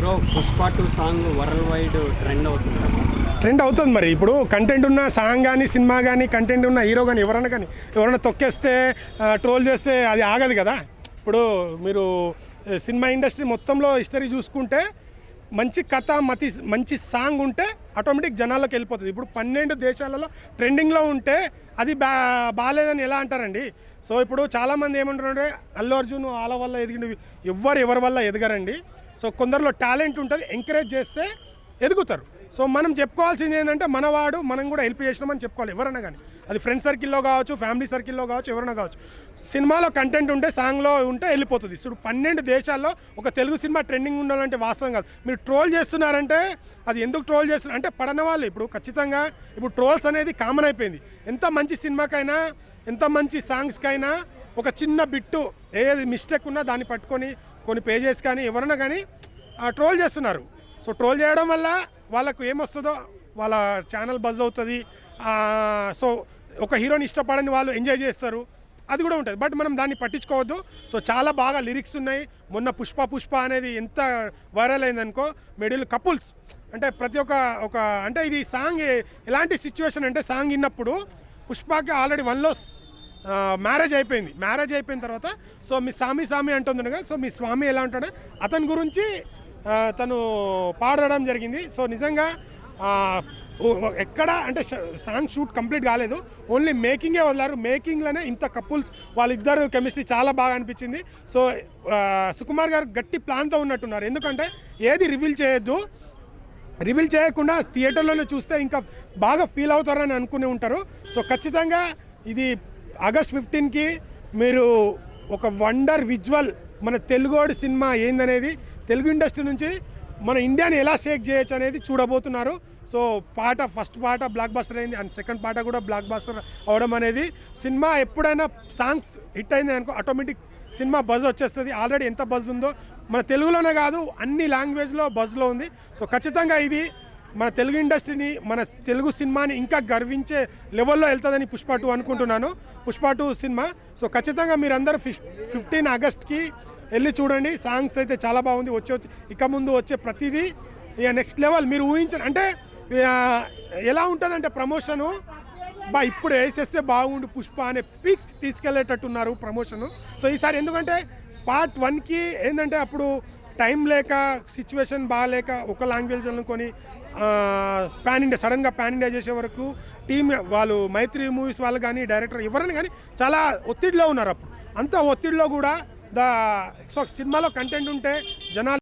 Bro Pushpa 2 song world wide trend అవుతుంది. మరి ఇప్పుడు కంటెంట్ ఉన్న సాంగ్ కానీ సినిమా కానీ కంటెంట్ ఉన్న హీరో కానీ ఎవరైనా తొక్కేస్తే ట్రోల్ చేస్తే అది ఆగదు కదా. ఇప్పుడు మీరు సినిమా ఇండస్ట్రీ మొత్తంలో హిస్టరీ చూసుకుంటే మంచి కథ మంచి సాంగ్ ఉంటే ఆటోమేటిక్ జనాల్లోకి వెళ్ళిపోతుంది. ఇప్పుడు 12 దేశాలలో ట్రెండింగ్లో ఉంటే అది బాగాలేదని ఎలా అంటారండి. సో ఇప్పుడు చాలామంది ఏమంటారంటే అల్లు అర్జున్ వాళ్ళ వల్ల ఎదిగిన ఎవరి వల్ల ఎదగరండి. సో కొందరిలో టాలెంట్ ఉంటుంది, ఎంకరేజ్ చేస్తే ఎదుగుతారు. సో మనం చెప్పుకోవాల్సింది ఏంటంటే మనవాడు మనం కూడా హెల్ప్ చేసినామని చెప్పుకోవాలి. ఎవరైనా కానీ అది ఫ్రెండ్ సర్కిల్లో కావచ్చు, ఫ్యామిలీ సర్కిల్లో కావచ్చు, ఎవరైనా కావచ్చు. సినిమాలో కంటెంట్ ఉంటే సాంగ్లో ఉంటే వెళ్ళిపోతుంది. ఇప్పుడు 12 దేశాల్లో ఒక తెలుగు సినిమా ట్రెండింగ్ ఉండాలంటే వాస్తవం కాదు. మీరు ట్రోల్ చేస్తున్నారంటే అది ఎందుకు ట్రోల్ చేస్తున్నారు అంటే పడన వాళ్ళు ఇప్పుడు ఖచ్చితంగా ఇప్పుడు ట్రోల్స్ అనేది కామన్ అయిపోయింది. ఎంత మంచి సినిమాకైనా ఎంత మంచి సాంగ్స్కైనా ఒక చిన్న బిట్టు ఏది మిస్టేక్ ఉన్నా దాన్ని పట్టుకొని కొన్ని పేజెస్ కానీ ఎవరైనా కానీ ట్రోల్ చేస్తున్నారు. సో ట్రోల్ చేయడం వల్ల వాళ్ళకు ఏమొస్తుందో వాళ్ళ ఛానల్ బజ్ అవుతుంది. సో ఒక హీరోని ఇష్టపడని వాళ్ళు ఎంజాయ్ చేస్తారు, అది కూడా ఉంటుంది. బట్ మనం దాన్ని పట్టించుకోవద్దు. సో చాలా బాగా లిరిక్స్ ఉన్నాయి. మొన్న పుష్ప అనేది ఎంత వైరల్ అయిందనుకో, మిడిల్ కపుల్స్ అంటే ప్రతి ఒక్క అంటే ఇది సాంగ్ ఎలాంటి సిచ్యువేషన్ అంటే సాంగ్ విన్నప్పుడు పుష్పకి ఆల్రెడీ 1లో మ్యారేజ్ అయిపోయిన తర్వాత సో మీ సామి అంటుంది కదా. సో మీ స్వామి ఎలా ఉంటాడో అతని గురించి తను పాడడం జరిగింది. సో నిజంగా ఎక్కడ అంటే సాంగ్ షూట్ కంప్లీట్ కాలేదు, ఓన్లీ మేకింగే వదిలారు. మేకింగ్లోనే ఇంత కపుల్స్ వాళ్ళిద్దరు కెమిస్ట్రీ చాలా బాగా అనిపించింది. సో సుకుమార్ గారు గట్టి ప్లాన్తో ఉన్నట్టున్నారు. ఎందుకంటే ఏది రివీల్ చేయకుండా థియేటర్లోనే చూస్తే ఇంకా బాగా ఫీల్ అవుతారని అనుకుని ఉంటారు. సో ఖచ్చితంగా ఇది ఆగస్ట్ 15కి మీరు ఒక వండర్ విజువల్ మన తెలుగోడి సినిమా ఏందనేది, తెలుగు ఇండస్ట్రీ నుంచి మన ఇండియాని ఎలా షేక్ చేయొచ్చు అనేది చూడబోతున్నారు. సో ఫస్ట్ పాట బ్లాక్ బస్టర్ అయింది అండ్ సెకండ్ పాట కూడా బ్లాక్ బస్టర్ అవడం అనేది, సినిమా ఎప్పుడైనా సాంగ్స్ హిట్ అయింది అనుకో ఆటోమేటిక్ సినిమా బజ్ వచ్చేస్తుంది. ఆల్రెడీ ఎంత బజ్ ఉందో మన తెలుగులోనే కాదు అన్ని లాంగ్వేజ్లో బజ్లో ఉంది. సో ఖచ్చితంగా ఇది మన తెలుగు ఇండస్ట్రీని మన తెలుగు సినిమాని ఇంకా గర్వించే లెవెల్లో వెళ్తుందని పుష్ప 2 అనుకుంటున్నాను. పుష్ప 2 సినిమా సో ఖచ్చితంగా మీరందరూ 15 ఆగస్ట్కి వెళ్ళి చూడండి. సాంగ్స్ అయితే చాలా బాగుంది. ఇక ముందు వచ్చే ప్రతిదీ ఇక నెక్స్ట్ లెవెల్. మీరు ఊహించండి అంటే ఎలా ఉంటుందంటే ప్రమోషను ఇప్పుడు వేసేస్తే బాగుండు పుష్ప అనే పీక్స్ తీసుకెళ్లేటట్టున్నారు ప్రమోషను. సో ఈసారి ఎందుకంటే పార్ట్ 1కి ఏంటంటే అప్పుడు టైం లేక సిచ్యువేషన్ బాగాలేక ఒక లాంగ్వేజ్ అనుకొని సడన్గా పాన్ ఇండియా చేసే వరకు టీం వాళ్ళు మైత్రి మూవీస్ వాళ్ళు కానీ డైరెక్టర్ ఎవరైనా కానీ చాలా ఒత్తిడిలో ఉన్నారు. అప్పుడు అంత ఒత్తిడిలో కూడా సినిమాలో కంటెంట్ ఉంటే జనాలు